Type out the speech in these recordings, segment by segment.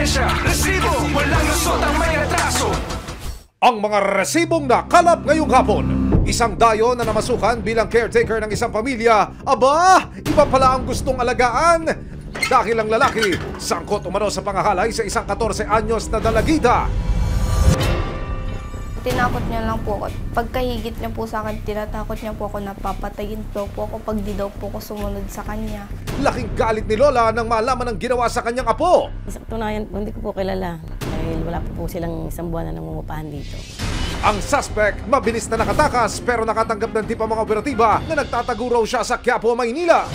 ebidensya. Resibo, walang lusot ang may atraso. Ang mga resibong nakalap ngayong hapon. Isang dayo na namasukan bilang caretaker ng isang pamilya. Aba, iba pala ang gustong alagaan. Dahil ang lalaki, sangkot umano sa pangahalay sa isang 14 anyos na dalagita. Tinakot niya lang po ako. Pagkahigit niya po sa akin, tinatakot niya po ako na papatayin po ako pag di daw po ako sumunod sa kanya. Laking galit ni Lola nang malaman ang ginawa sa kanyang apo. Sa katunayan, hindi ko po kilala. Dahil wala po silang isang buwan na nangungupahan dito. Ang suspect, mabilis na nakatakas pero nakatanggap ng tip ang mga operatiba na nagtatago raw siya sa Quiapo, Maynila.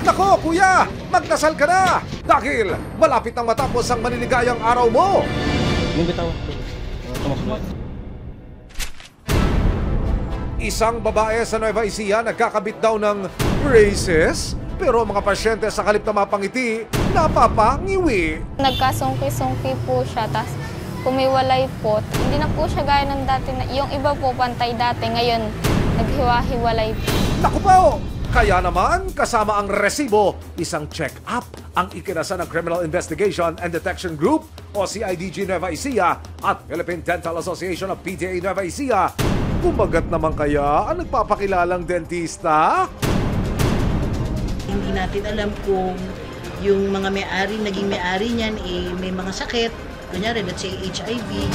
Nako, kuya! Magdasal ka na! Dahil malapit nang matapos ang maniligayang araw mo! Isang babae sa Nueva Ecija nagkakabit daw ng braces, pero mga pasyente sa kalip na mapangiti, napapangiwi. Nagkasungki-sungki po siya, tas kumiwalay po. Hindi na po siya gaya ng dati. Yung iba po pantay dati, ngayon naghiwa-hiwalay po. Naku po! Kaya naman, kasama ang resibo, isang check-up ang ikinasa ng Criminal Investigation and Detection Group o CIDG Nueva Ecija at Philippine Dental Association of PTA Nueva Ecija. Kumagat naman kaya ang nagpapakilalang dentista? Hindi natin alam kung yung mga may-ari, naging may-ari niyan, may mga sakit. Kunyari, let's say HIV.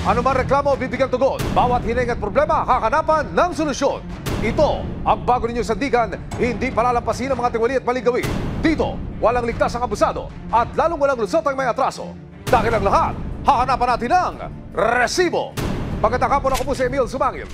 Ano man reklamo, bibigyan tugon. Bawat hiling at problema, hakanapan ng solusyon. Ito ang bago ninyong sandigan, hindi palalampasin ang mga tiwali at maling gawin. Dito, walang ligtas ang abusado at lalong walang lusot ang may atraso. Dahil ang lahat, hakanapan natin ang resibo. Pagkatang hapon, ako po si Emil Sumangil.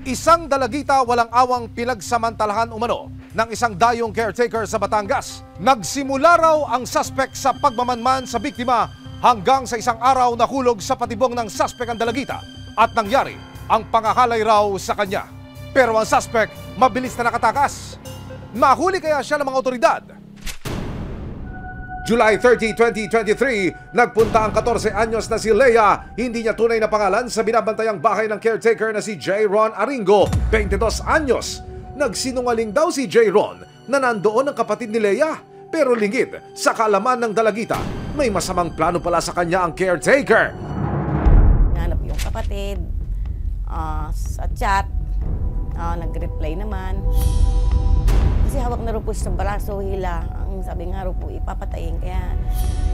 Isang dalagita walang awang pinagsamantalahan umano ng isang dayong caretaker sa Batangas. Nagsimula raw ang suspect sa pagmamanman sa biktima hanggang sa isang araw nahulog sa patibong ng suspect ang dalagita at nangyari ang pangahalay raw sa kanya. Pero ang suspect mabilis na nakatakas. Mahuli kaya siya ng mga otoridad? July 30, 2023, nagpunta ang 14 anyos na si Leia, hindi niya tunay na pangalan, sa binabantayang bahay ng caretaker na si J. Ron Aringo, 22 anyos. Nagsinungaling daw si J. Ron na nandoon ang kapatid ni Leia, pero lingid sa kaalaman ng dalagita, may masamang plano pala sa kanya ang caretaker. Nahanap yung kapatid sa chat, nag-reply naman. Kasi hawak na rin po siya sa braso, hila. Ang sabi nga rin po, ipapatayin kaya.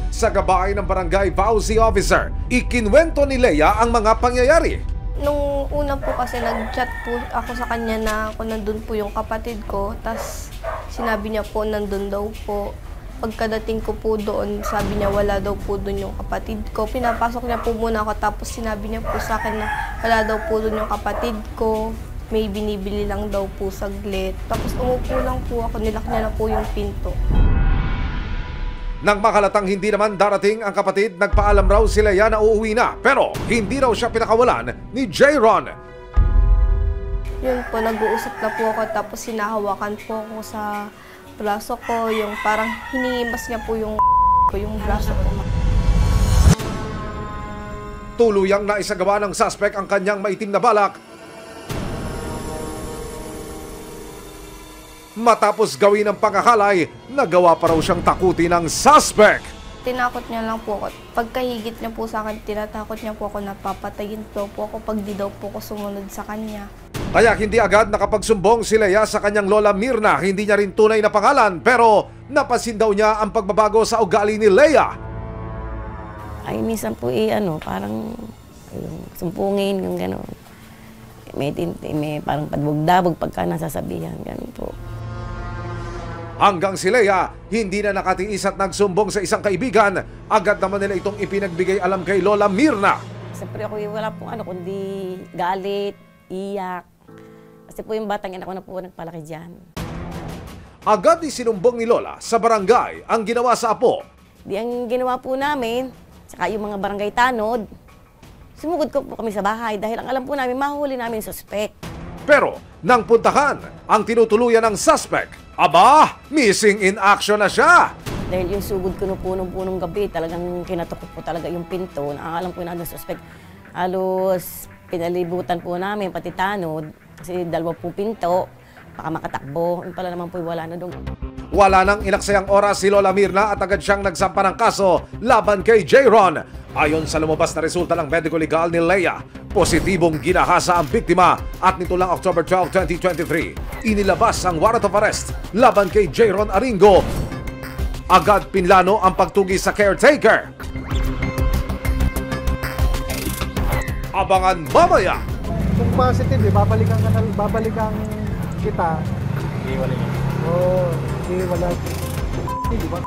Sa gabay ng barangay Vauci officer, ikinwento ni Leia ang mga pangyayari. Nung una po kasi nag-chat po ako sa kanya na kung nandun po yung kapatid ko, tas sinabi niya po nandun daw po. Pagkadating ko po doon, sabi niya wala daw po doon yung kapatid ko. Pinapasok niya po muna ako, tapos sinabi niya po sa akin na wala daw po doon yung kapatid ko. May binibili lang daw po saglit. Tapos umupo lang po ako, nilak niya na po yung pinto. Nang makalatang hindi naman darating ang kapatid, nagpaalam raw si Leia na uuwi na. Pero hindi raw siya pinakawalan ni J. Ron. Yun po, nag-uusap na po ako, tapos sinahawakan po ako sa braso ko. Yung parang hinihimas niya po yung braso ko. Tuluyang naisagawa ng suspect ang kanyang maitim na balak. Matapos gawin ang pangahalay, nagawa pa raw siyang takutin ng suspect. Tinakot niya lang po ako. Pagkahigit niya po sa akin, tinatakot niya po ako na papatayin po ako pag di daw po ako sumunod sa kanya. Kaya hindi agad nakapagsumbong si Leia sa kanyang lola Mirna. Hindi niya rin tunay na pangalan, pero napansin daw niya ang pagbabago sa ugali ni Leia. Ay, minsan po parang sumpungin, yung gano'n. May parang padbog-dabog pagka nasasabihan, gano'n po. Hanggang si Leia, hindi na nakatiis at nagsumbong sa isang kaibigan. Agad naman nila itong ipinagbigay alam kay Lola Mirna. Siyempre ako wala pong kundi galit, iyak. Kasi po yung batang anak ko na po nagpalaki dyan. Agad isinumbong ni Lola sa barangay ang ginawa sa apo. Di ang ginawa po namin, saka yung mga barangay tanod, sumugod ko po kami sa bahay dahil ang alam po namin, mahuli namin suspect. Pero nang puntahan ang tinutuluyan ng suspect, aba, missing in action na siya. Dahil yung sugod ko nung punong gabi, talagang kinatok po talaga yung pinto. Alam po na suspect. Halos pinalibutan po namin, pati tanod, kasi dalawa po pinto. baka makatakbo. Yun pala naman po wala na doon. Wala nang inaksayang oras si Lola Mirna at agad siyang nagsampa ng kaso laban kay J-Ron. Ayon sa lumabas na resulta ng medical legal ni Leia, positibong ginahasa ang biktima at nito lang October 12, 2023, inilabas ang warrant of arrest laban kay J-Ron Aringo. Agad pinlano ang pagtugis sa caretaker. Abangan mamaya. Kung positive, babalikan kita. Iiwalay niya. Oo, wala. Di ba?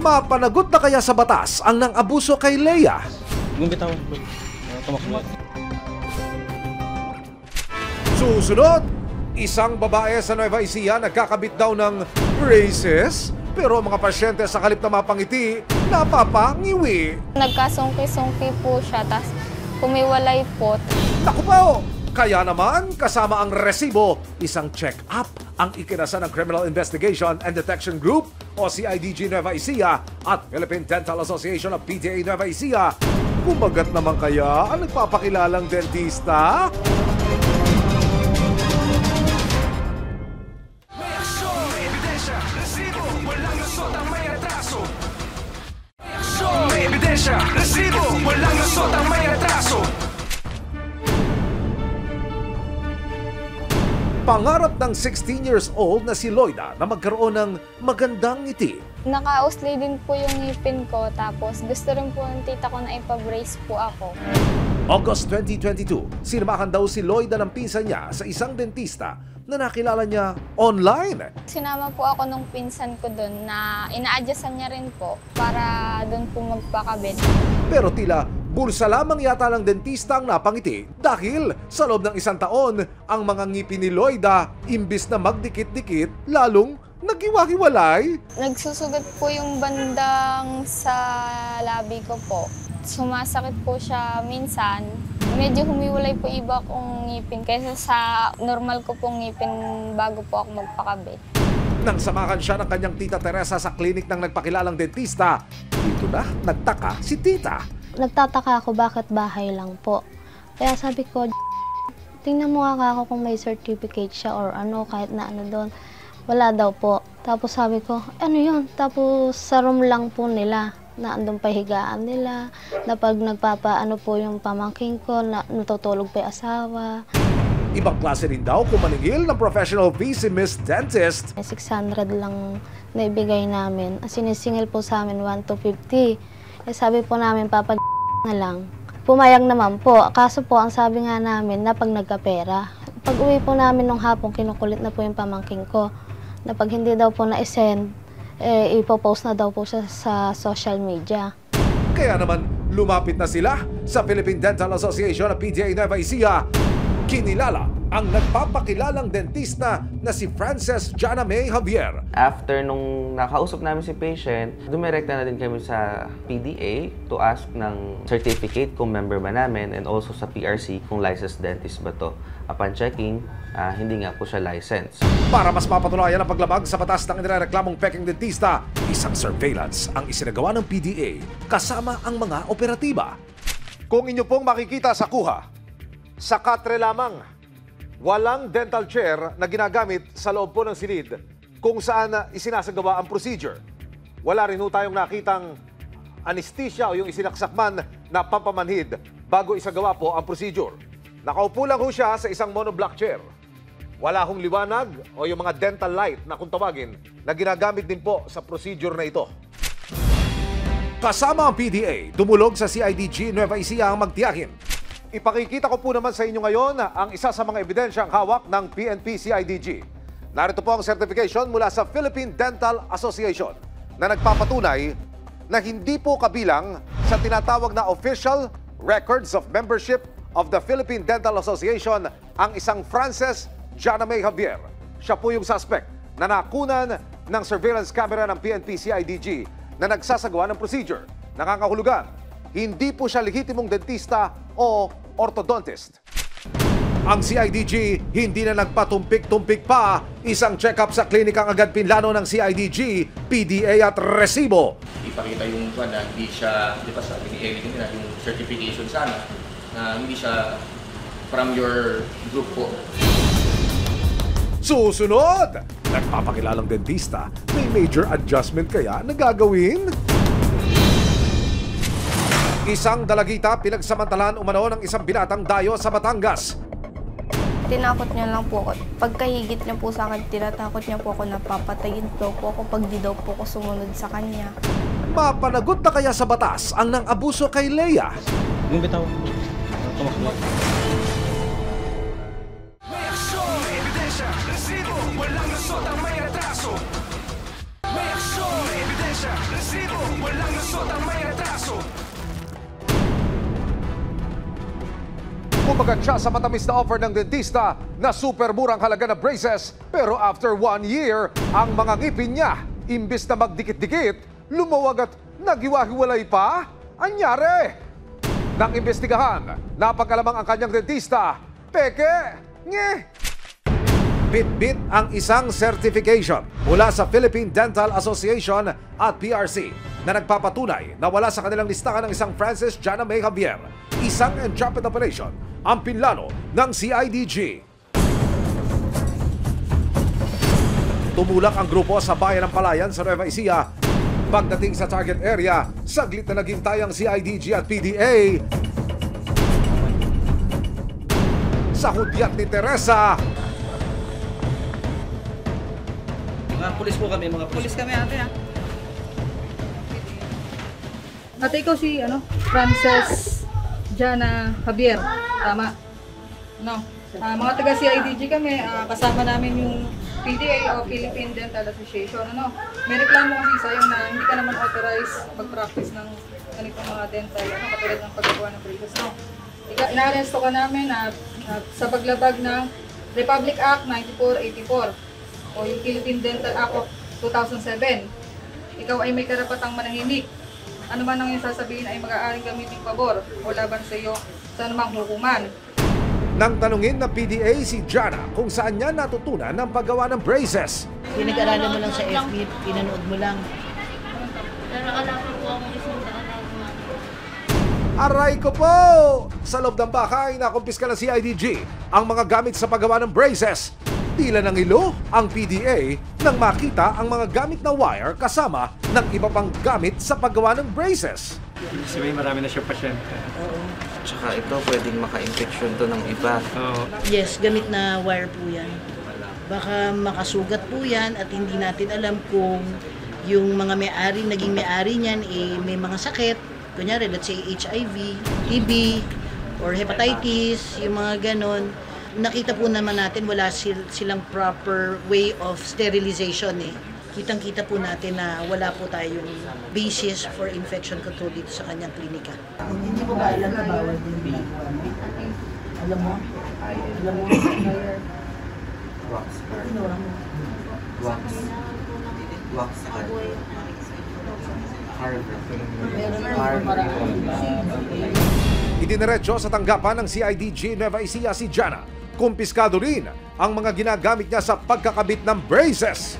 Mapanagot na kaya sa batas ang nang-abuso kay Leia? Gumbitaw. Tumakbo. Susunod, isang babae sa Nueva Ecija nagkakabit daw ng braces, pero ang mga pasyente sa halip na mapangiti, napapangiwi. Nagkasungki-sungki po siya, tas kumiwalay po. Naku po! Kaya naman, kasama ang resibo, isang check-up ang ikinasa ng Criminal Investigation and Detection Group o CIDG Nueva Ecija at Philippine Dental Association of PDA Nueva Ecija. Kumagat naman kaya ang nagpapakilalang dentista? May aksyon, may ebidensya, resibo, walang lusot ang may atraso. May aksyon, may ebidensya, resibo, walang lusot ang may atraso. Pangarap ng 16 years old na si Loida na magkaroon ng magandang ngiti. Naka-usli din po yung ngipin ko, tapos gusto rin po ng tita ko na ipa-brace po ako. August 2022, sinamahan daw si Loida ng pinsan niya sa isang dentista na nakilala niya online. Sinama po ako nung pinsan ko doon na ina-adjustan niya rin po para doon po magpakabit. Pero tila bulsa lamang yata ng dentista ang napangiti dahil sa loob ng 1 taon, ang mga ngipin ni Loida, imbis na magdikit-dikit, lalong naghiwa-hiwalay. Nagsusugat po yung bandang sa labi ko po. Sumasakit po siya minsan. Medyo humiwalay po iba kong ngipin kaysa sa normal ko pong ngipin bago po ako magpakabit. Nang samahan siya ng kanyang tita Teresa sa klinik ng nagpakilalang dentista, dito na nagtaka si tita. Nagtataka ako bakit bahay lang po. Kaya sabi ko, tingnan mo nga ako kung may certificate siya or ano, kahit na ano doon. Wala daw po. Tapos sabi ko, ano yun? Tapos sa room lang po nila, na andun pa higaan nila, na pag nagpapaano po yung pamangking ko, na natutulog pa yung asawa. Ibang klase rin daw kung maningil ng professional fee si Miss Dentist. 600 lang naibigay namin. Sinisingil po sa amin 1,250. Sabi po namin, papa na lang. Pumayag naman po. Kaso po, ang sabi nga namin, na pag nagkapera. Pag uwi po namin nung hapon, kinukulit na po yung pamangking ko. Na pag hindi daw po na-send, ipopost na daw po siya sa social media. Kaya naman, lumapit na sila sa Philippine Dental Association of PDA Nueva Ecija. Kinilala ang nagpapakilalang dentista na si Frances Jana May Javier. After nung nakausap namin si patient, dumirekta na din kami sa PDA to ask ng certificate kung member ba namin and also sa PRC kung licensed dentist ba to. Upon checking, hindi nga po siya licensed. Para mas mapatunayan ang paglabag sa batas ng inireklamong peking dentista, isang surveillance ang isinagawa ng PDA kasama ang mga operatiba. Kung inyo pong makikita sa kuha, sa katre lamang, walang dental chair na ginagamit sa loob po ng silid kung saan isinasagawa ang procedure. Wala rin ho tayong nakitang anesthesia o yung isinaksakman na pampamanhid bago isagawa po ang procedure. Nakaupo lang ho siya sa isang monoblock chair. Wala hong liwanag o yung mga dental light na kung tawagin na ginagamit din po sa procedure na ito. Kasama ang PDA, tumulog sa CIDG Nueva Ecija ang magtiyakin. Ipakikita ko po naman sa inyo ngayon ang isa sa mga ebidensyang hawak ng PNP CIDG. Narito po ang certification mula sa Philippine Dental Association na nagpapatunay na hindi po kabilang sa tinatawag na Official Records of Membership of the Philippine Dental Association ang isang Frances Jana May Javier. Siya po yung suspect na nakunan ng surveillance camera ng PNP CIDG na nagsasagawa ng procedure. Nakakahulugan, hindi po siya lehitimong dentista o orthodontist. Ang CIDG hindi na nagpatumpik-tumpik pa. Isang check-up sa klinikang agad pinlano ng CIDG, PDA at resibo. Ipakita yung na hindi siya, di ba sabi ni Eric nila, yung certification sana, na hindi siya from your group po. Susunod! Nagpapakilalang dentista, may major adjustment kaya na gagawin? Isang dalagita pinagsamantalahan umano ng isang binatang dayo sa Batangas. Tinakot niya lang po ako. Pagkahigit niya po sa akin, tinatakot niya po ako na papatayin daw po ako pag di daw po ako sumunod sa kanya. Mapanagot na kaya sa batas ang nang abuso kay Leia? Yung bitaw. Tumakbo. May aksyon, may ebidensya, resibo, walang lusot ang may atraso. May aksyon, may ebidensya, resibo, walang lusot ang may atraso. Kumagat siya sa matamis na offer ng dentista na super murang halaga na braces, pero after 1 year, ang mga ngipin niya, imbis na magdikit-dikit, lumawag at naghiwa-hiwalay pa? Anyari? Nang imbestigahan, napagkalamang ang kanyang dentista, peke, nge. Bit-bit ang isang certification mula sa Philippine Dental Association at PRC na nagpapatunay na wala sa kanilang listahan ng isang Francis Jana May Javier, isang entrapment operation ang pinlano ng CIDG. Tumulak ang grupo sa bayan ng Palayan sa Nueva Ecija. Pagdating sa target area, saglit na naghintay ang CIDG at PDA. Sa hudyat ni Teresa, Mga pulis po kami, mga pulis kami ate ha. Ate, ikaw si Frances Jana Javier, tama? No. Mga taga CIDG kami, kasama namin yung PDA o Philippine Dental Association. May reklamo kasi sa'yo na hindi ka naman authorized mag-practice ng ganitong mga dental, katulad ng paggawa ng braces. Ina-aresto ka namin sa paglabag ng Republic Act 9484 o yung Philippine Dental Act of 2007. Ikaw ay may karapatang manahimik. Ano man ang iyong sasabihin ay mag-aaring gamitin pabor o laban sa iyo sa anumang hukuman. nang tanungin ng PDA si Jana kung saan niya natutunan ng paggawa ng braces. Pinag-aralan mo lang sa FB, pinanood mo lang. Pero alam ko po ang isang Aray ko po! Sa loob ng bahay, nakumpiska ng CIDG ang mga gamit sa paggawa ng braces. Tila ng ilo ang PDA nang makita ang mga gamit na wire kasama ng iba pang gamit sa paggawa ng braces. Kasi may marami na siya pasyente. Tsaka ito, pwedeng maka-infection to ng iba. Yes, gamit na wire po yan. Baka makasugat po yan at hindi natin alam kung yung mga may-ari, naging may-ari niyan, may mga sakit. Kunyari, let's say HIV, TB, or hepatitis, yung mga ganon. Nakita po naman natin wala silang proper way of sterilization Kitang-kita po natin na wala po tayong basis for infection control dito sa kanyang klinika. Hindi mo ba alam na bawal din? Alam mo? Alam mo? Wax. Wax. Wax. Idiniretso sa tanggapan ng CIDG Nueva Ecija si Jana. Kumpiskado rin ang mga ginagamit niya sa pagkakabit ng braces.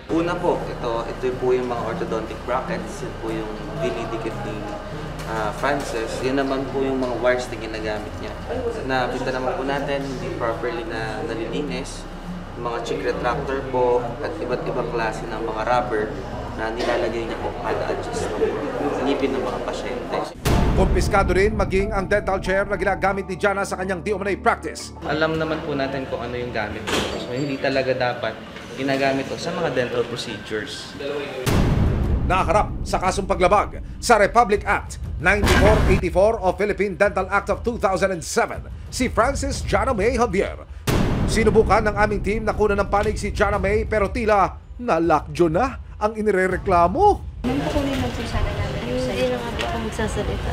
Una po, ito po yung mga orthodontic brackets. Ito po yung dinidikit ni Francis. Yun naman po yung mga wires na ginagamit niya. Nakita naman po natin, hindi properly na nalilinis. Mga cheek retractor po at iba't ibang klase ng mga rubber na nilalagay niya po kada adjust ng ngipin ng mga pasyente. Kumpiskado rin maging ang dental chair na ginagamit ni Jana sa kanyang di umano'y practice. Alam naman po natin kung ano yung gamit po. So hindi talaga dapat ginagamit po sa mga dental procedures. Nakaharap sa kasong paglabag sa Republic Act 9484 o Philippine Dental Act of 2007 si Francis Jana May Javier. Sinubukan ng aming team na kunan ng panig si Jana May pero tila nalakjo na ang inirereklamo. Nung kukunin mo po sana namin. Hindi na nga po ako magsasalita.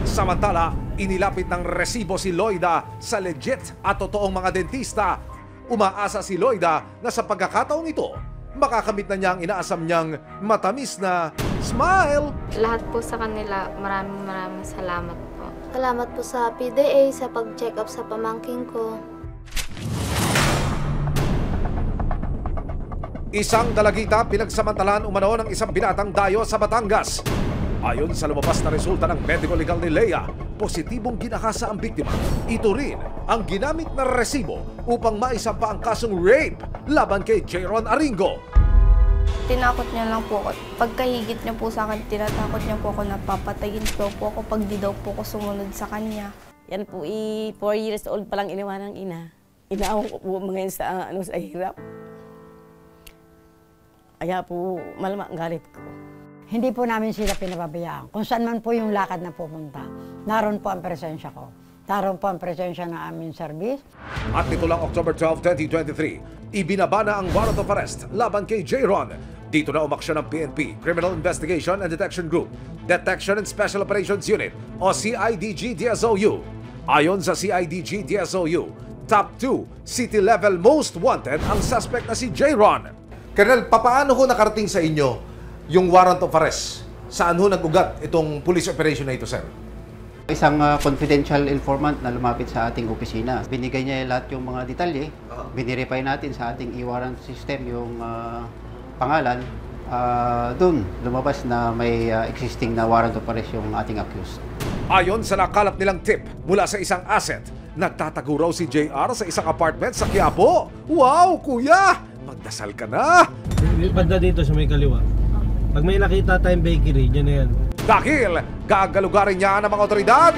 Samantala, inilapit ng resibo si Loida sa legit at totoong mga dentista. Umaasa si Loida na sa pagkakataong ito, makakamit na niya ang inaasam niyang matamis na smile. Lahat po sa kanila, maraming salamat po. Salamat po sa PDA sa pag-check up sa pamangking ko. Isang dalagita pinagsamantalahan umano ng isang binatang dayo sa Batangas. Ayon sa lumabas na resulta ng medical legal ni Leia, positibong ginahasa ang biktima. Ito rin ang ginamit na resibo upang maisampa ang kasong rape laban kay Jayron Aringo. Tinakot niya lang po ako. Pagkahigit niya po sa akin, tinatakot niya po ako na papatayin po ako pag di daw po ako sumunod sa kanya. Yan po, 4 years old pa lang iniwan ng ina. Inaawang ko po ngayon sa hirap. Kaya po, malama ang galit ko. Hindi po namin sila pinababayaan. Kung saan man po yung lakad na pupunta, naroon po ang presensya ko. Naroon po ang presensya ng aming service. At nito lang October 12, 2023, ibinaba na ang warrant of arrest laban kay Jayron. Dito na umaksyon ng PNP, Criminal Investigation and Detection Group, Detection and Special Operations Unit o CIDG-DSOU. Ayon sa CIDG-DSOU, top 2 city level most wanted ang suspect na si Jayron. Colonel, papaano ho nakarating sa inyo yung warrant of arrest? Saan ho nag-ugat itong police operation na ito, sir? Isang confidential informant na lumapit sa ating opisina. Binigay niya lahat yung mga detalye. Binirify natin sa ating e-warrant system yung pangalan. Doon, lumabas na may existing na warrant of arrest yung ating accused. Ayon sa nakalap nilang tip mula sa isang asset, nagtatago raw si JR sa isang apartment sa Quiapo. Wow, kuya! Magdasal ka na! Banda dito sa may kaliwa. Pag may nakita tayong bakery, dyan na yan. Dahil gagalugarin niya ng mga otoridad.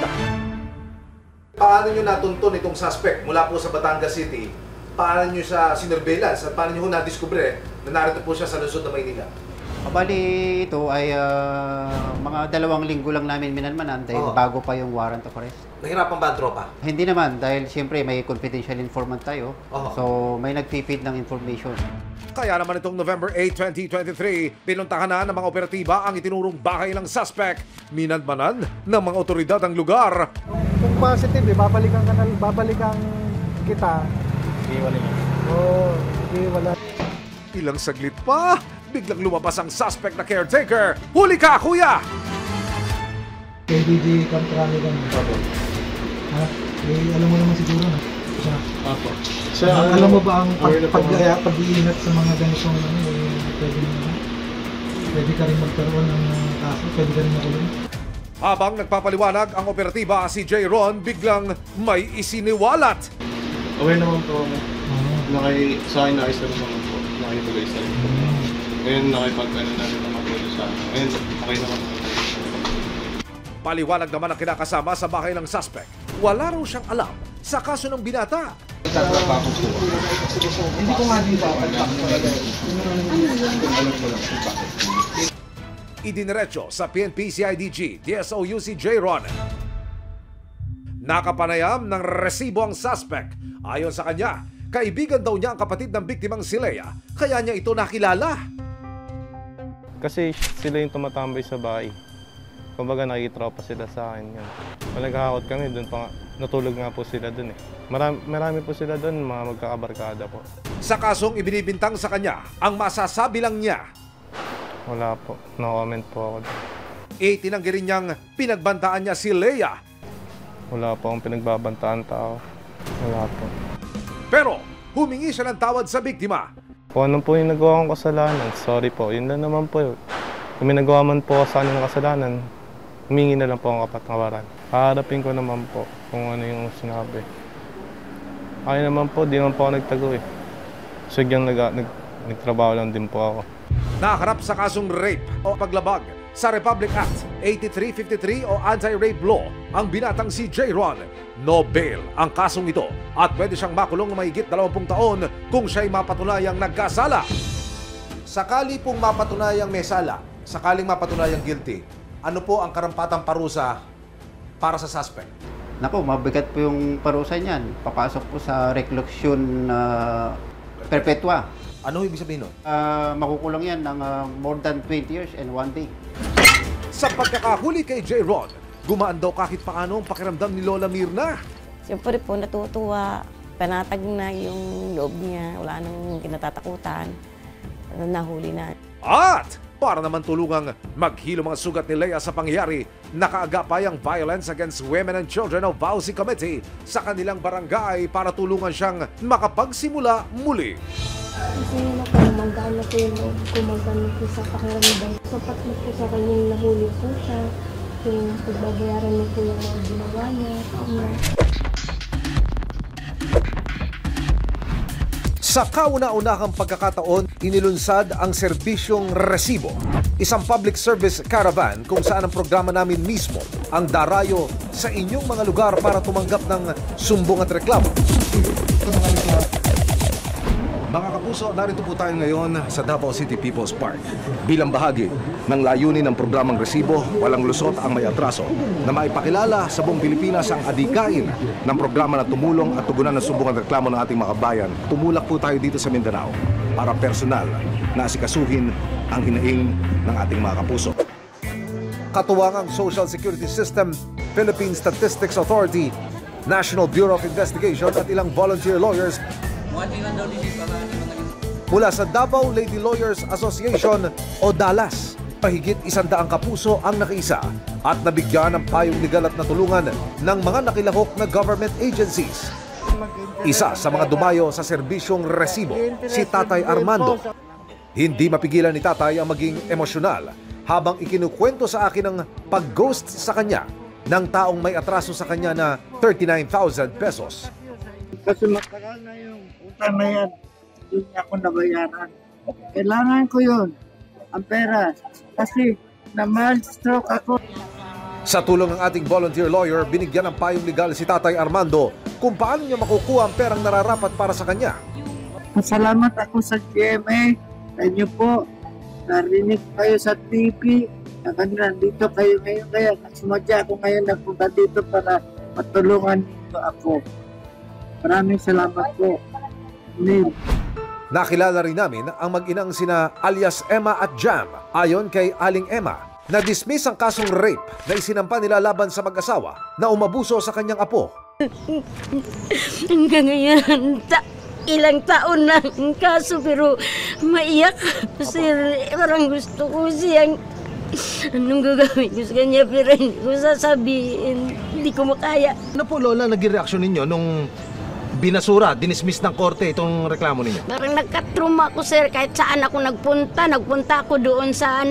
Paano nyo natuntun itong suspect mula po sa Batangas City? Paano nyo sa surveillance at paano nyo nadiskubre na narito po siya sa lungsod ng Maynila? Bali, ito ay mga 2 linggo lang namin minalmanan dahil bago pa yung warrant of arrest. Nahirapan ba ang tropa? Hindi naman, dahil siyempre may confidential informant tayo. So may nag-feed ng information. Kaya naman itong November 8, 2023, pinuntahan na ng mga operatiba ang itinurong bahay ng suspect. Minadmanan ng mga otoridad ang lugar. Kung positive, babalikan kita. Hindi, wala. Hindi, wala. Ilang saglit pa, biglang lumabas ang suspect na caretaker. Huli ka, kuya! KDG Kamprani lang. Ha? Alam mo naman siguro na. Apo. Alam mo ba ang pag-iingat sa mga ganitong pwede ka rin magkaroon ng kaso, pwede ka rin makulong? Habang nagpapaliwanag ang operatiba, si Jayron biglang may isiniwalat. Aware naman po ako. Sa akin naayos naman po. Nakipag-ayos na rin po. Ngayon nakipag-ano na rin naman po sa akin. Ngayon okay naman po. Paliwanag naman ang kinakasama sa bahay ng suspect. Wala raw siyang alam sa kaso ng binata. Hindi ko nga din ba? Idiniretso sa PNP CIDG DSOU si Jayron. Nakapanayam ng resibo ang suspect. Ayon sa kanya, kaibigan daw niya ang kapatid ng biktimang si Leia, kaya niya ito nakilala. Kasi sila yung tumatambay sa bahay. Kumbaga nakitropa sila sa akin. Naghahakot kami, doon pa natulog nga po sila doon eh. Marami po sila doon, mga magkakabarkada po. Sa kasong ibinibintang sa kanya, ang masasabi lang niya. Wala po, no comment po ako doon. Tinanggi rin niyang pinagbantaan niya si Leia. Wala po akong pinagbabantaan tao. Wala po. Pero humingi siya ng tawad sa biktima. Kung ano po yung nagawa kong kasalanan, sorry po, yun lang naman po yun. Kung may nagawa man po sa akin ng kasalanan, humingi na lang po ang kapatawaran. Haharapin ko naman po kung ano yung sinabi. Ay naman po, di naman po ako nagtago eh. Sadyang nagtrabaho lang din po ako. Nakaharap sa kasong rape o paglabag sa Republic Act 8353 o Anti-Rape Law ang binatang si Jayron. No bail ang kasong ito at pwede siyang makulong ng mahigit 20 taon kung siya'y mapatunayang nagkasala. Sakali pong mapatunayang may sala, sakaling mapatunayang guilty, ano po ang karampatang parusa para sa suspect? Naku, mabigat po yung parusa niyan. Papasok po sa reclusion perpetua. Ano ibig sabihin nun? Makukulong yan ng more than 20 years and 1 day. Sa pagkakahuli kay Jayron, gumaan daw kahit paano ang pakiramdam ni Lola Mirna. Siyempre po natutuwa. Panatag na yung loob niya. Wala nang kinatatakutan. Nahuli na. At Para naman tulungang maghilo mga sugat ni Lea sa pangyayari, nakaagapay ang Violence Against Women and Children o VAUCI Committee sa kanilang barangay para tulungan siyang makapagsimula muli. Kasi magano po yung kumagano po sa pakiramdam. Sapat na po sa kanyang nahuli po siya. Yung pagbabayaran niya po yung mga ginawa niya. Sa kauna-unahang pagkakataon, inilunsad ang serbisyong resibo. Isang public service caravan kung saan ang programa namin mismo ang darayo sa inyong mga lugar para tumanggap ng sumbong at reklamo. Mga kapuso, narito po tayo ngayon sa Davao City People's Park. Bilang bahagi ng layunin ng programang Resibo, Walang Lusot ang May Atraso, na maipakilala sa buong Pilipinas ang adikain ng programa na tumulong at tugunan ng sumbong at reklamo ng ating mga kabayan. Tumulak po tayo dito sa Mindanao para personal na asikasuhin ang hinaing ng ating mga kapuso. Katuwangang Social Security System, Philippine Statistics Authority, National Bureau of Investigation at ilang volunteer lawyers mula sa Davao Lady Lawyers Association o DALAS. Mahigit 100 kapuso ang nakiisa at nabigyan ng payong legal at natulungan ng mga nakilahok na government agencies. Isa sa mga dumayo sa serbisyong resibo, si Tatay Armando. Hindi mapigilan ni Tatay ang maging emosyonal habang ikinukwento sa akin ang pag-ghost sa kanya ng taong may atraso sa kanya na 39,000 pesos. Kasi matagal na yung utang na yan, hindi niya ako nabayaran. Kailangan ko yun, ang pera, kasi na-mild stroke ako. Sa tulong ng ating volunteer lawyer, binigyan ng payong legal si Tatay Armando kung paano niya makukuha ang perang nararapat para sa kanya. Masalamat ako sa GMA, sa inyo po, narinig kayo sa TV, na kanina dito kayo ngayon, kaya sumadya ako ngayon nagpunta dito para matulungan niyo ako. Maraming salamat po, Neil. Nakilala rin namin ang mag-inang sina alias Emma at Jam. Ayon kay Aling Emma, na-dismiss ang kasong rape na isinampa nila laban sa mag-asawa na umabuso sa kanyang apo. Hanggang ngayon, ilang taon na ang kaso pero maiyak sir. Parang gusto ko siyang anong gagawin ko sa kanya pero hindi ko sasabihin. Hindi ko makaya. Ano po Lola naging reaksyon ninyo nung binasura, dinismiss ng korte itong reklamo ninyo? Parang nagkatruma ako sir kahit saan ako nagpunta ako doon sa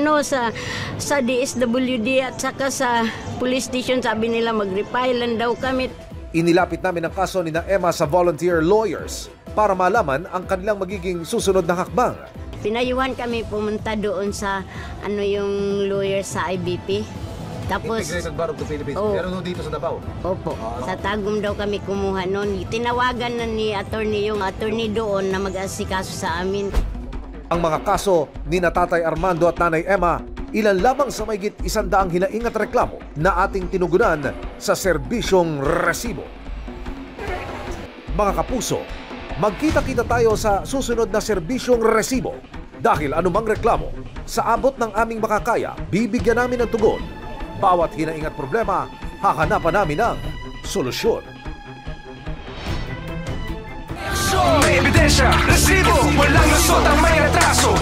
sa DSWD at saka sa police station. Sabi nila mag-refilan daw kami. Inilapit namin ang kaso ni Emma sa volunteer lawyers para malaman ang kanilang magiging susunod na hakbang. Pinayuhan kami pumunta doon sa yung lawyer sa IBP. Tapos, Integrated Bar of the Philippines. Pero dito sa Davao? Opo. Sa Tagum daw kami kumuha noon. Tinawagan na ni yung attorney doon na mag-asikaso sa amin. Ang mga kaso ni Tatay Armando at Nanay Emma, ilan lamang sa mahigit 100 hinaing at reklamo na ating tinugunan sa serbisyong resibo. Mga kapuso, magkita-kita tayo sa susunod na serbisyong resibo. Dahil anumang reklamo, sa abot ng aming makakaya, bibigyan namin ng tugon. Bawat hinaing at problema, hahanapan namin ng solusyon. May ebidensya, resibo, walang lusot ang may atraso.